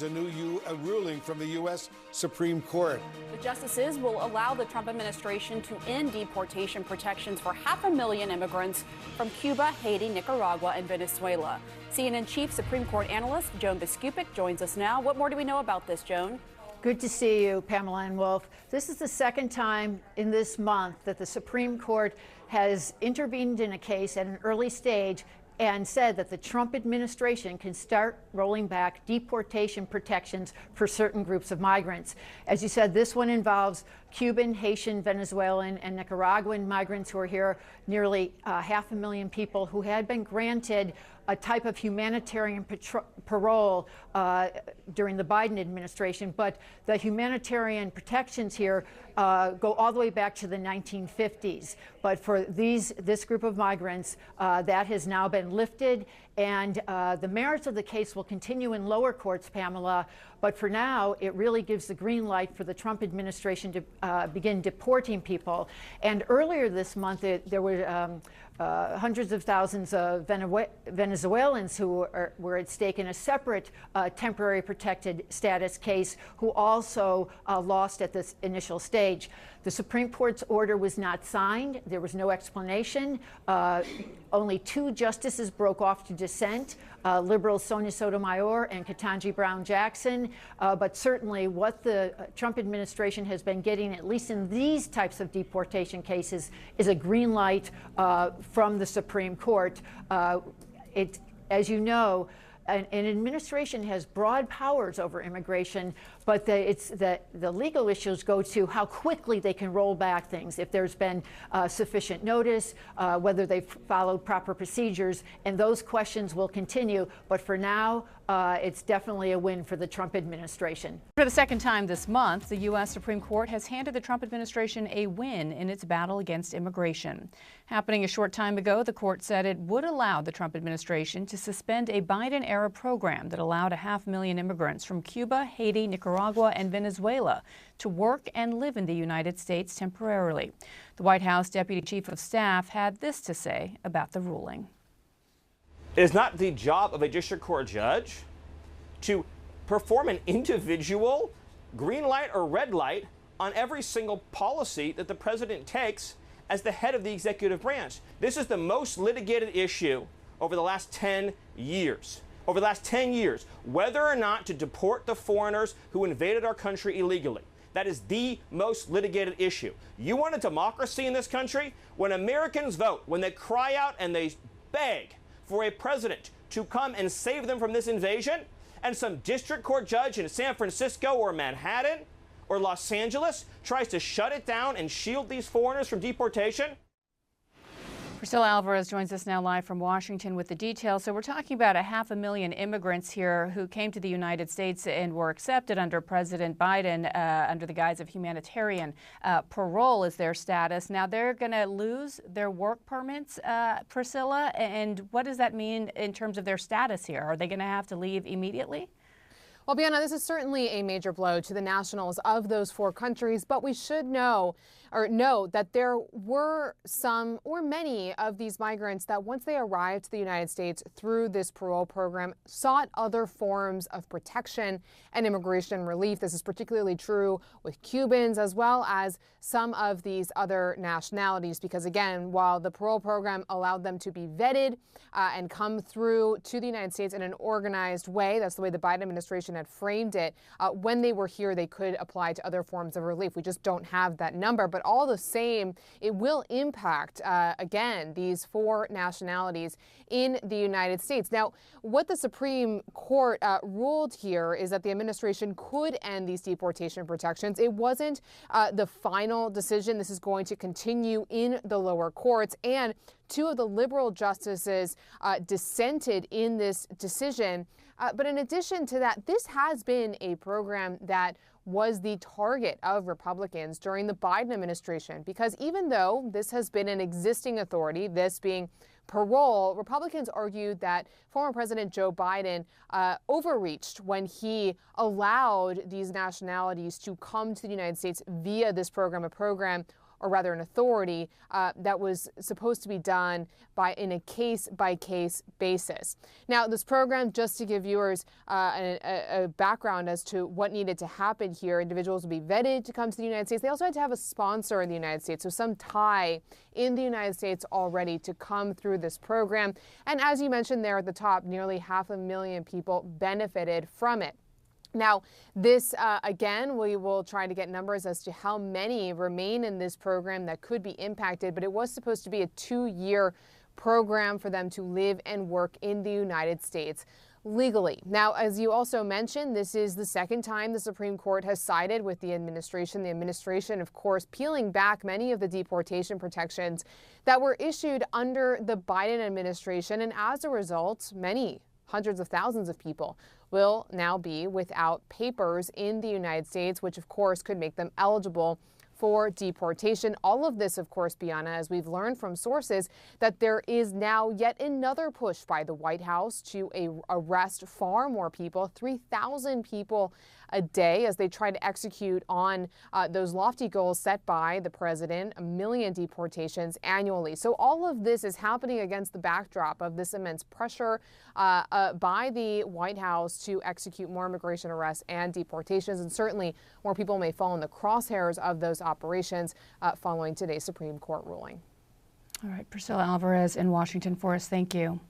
A ruling from the U.S. Supreme Court. The justices will allow the Trump administration to end deportation protections for 500,000 immigrants from Cuba, Haiti, Nicaragua, and Venezuela. CNN Chief Supreme Court analyst Joan Biskupic joins us now. What more do we know about this, Joan? Good to see you, Pamela and Wolf. This is the second time in this month that the Supreme Court has intervened in a case at an early stage and said that the Trump administration can start rolling back deportation protections for certain groups of migrants. As you said, this one involves Cuban, Haitian, Venezuelan, and Nicaraguan migrants who are here, nearly 500,000 people who had been granted a type of humanitarian parole during the Biden administration. But the humanitarian protections here go all the way back to the 1950s. But for this group of migrants, that has now been lifted. And the merits of the case will continue in lower courts, Pamela. But for now, it really gives the green light for the Trump administration to begin deporting people. And earlier this month, there were hundreds of thousands of Venezuelans who were at stake in a separate temporary protected status case who also lost at this initial stage. The Supreme Court's order was not signed. There was no explanation. Only two justices broke off to dissent, liberals Sonia Sotomayor and Ketanji Brown Jackson. But certainly what the Trump administration has been getting, at least in these types of deportation cases, is a green light from the Supreme Court. As you know, an administration has broad powers over immigration, but the legal issues go to how quickly they can roll back things, if there's been sufficient notice, whether they've followed proper procedures, and those questions will continue. But for now, it's definitely a win for the Trump administration. For the second time this month, the U.S. Supreme Court has handed the Trump administration a win in its battle against immigration. Happening a short time ago, the court said it would allow the Trump administration to suspend a Biden-era program that allowed 500,000 immigrants from Cuba, Haiti, Nicaragua, and Venezuela to work and live in the United States temporarily. The White House Deputy Chief of Staff had this to say about the ruling. It is not the job of a district court judge to perform an individual green light or red light on every single policy that the president takes as the head of the executive branch. This is the most litigated issue over the last 10 years. Over the last 10 years, whether or not to deport the foreigners who invaded our country illegally. That is the most litigated issue. You want a democracy in this country? When Americans vote, when they cry out and they beg for a president to come and save them from this invasion, and some district court judge in San Francisco or Manhattan or Los Angeles tries to shut it down and shield these foreigners from deportation. Priscilla Alvarez joins us now live from Washington with the details. So we're talking about 500,000 immigrants here who came to the United States and were accepted under President Biden under the guise of humanitarian parole as their status. Now they're going to lose their work permits, Priscilla. And what does that mean in terms of their status here? Are they going to have to leave immediately? Well, Bianna, this is certainly a major blow to the nationals of those four countries, but we should know that there were some or many of these migrants that once they arrived to the United States through this parole program sought other forms of protection and immigration relief. This is particularly true with Cubans as well as some of these other nationalities, because again, while the parole program allowed them to be vetted and come through to the United States in an organized way, that's the way the Biden administration had framed it, when they were here, they could apply to other forms of relief. We just don't have that number. But all the same, it will impact, again, these four nationalities in the United States. Now, what the Supreme Court ruled here is that the administration could end these deportation protections. It wasn't the final decision. This is going to continue in the lower courts. And two of the liberal justices dissented in this decision. But in addition to that, this has been a program that was the target of Republicans during the Biden administration, because even though this has been an existing authority, this being parole, Republicans argued that former President Joe Biden overreached when he allowed these nationalities to come to the United States via this program, a program or rather an authority that was supposed to be done in a case-by-case basis. Now, this program, just to give viewers a background as to what needed to happen here, individuals would be vetted to come to the United States. They also had to have a sponsor in the United States, so some tie in the United States already to come through this program. And as you mentioned there at the top, nearly 500,000 people benefited from it. Now, this, again, we will try to get numbers as to how many remain in this program that could be impacted, but it was supposed to be a 2-year program for them to live and work in the United States legally. Now, as you also mentioned, this is the second time the Supreme Court has sided with the administration. The administration, of course, peeling back many of the deportation protections that were issued under the Biden administration, and as a result, hundreds of thousands of people will now be without papers in the United States, which of course could make them eligible for deportation. All of this, of course, Bianna, as we've learned from sources, that there is now yet another push by the White House to arrest far more people, 3,000 people a day, as they try to execute on those lofty goals set by the president, 1 million deportations annually. So all of this is happening against the backdrop of this immense pressure by the White House to execute more immigration arrests and deportations. And certainly more people may fall in the crosshairs of those operations following today's Supreme Court ruling. All right, Priscilla Alvarez in Washington for us. Thank you.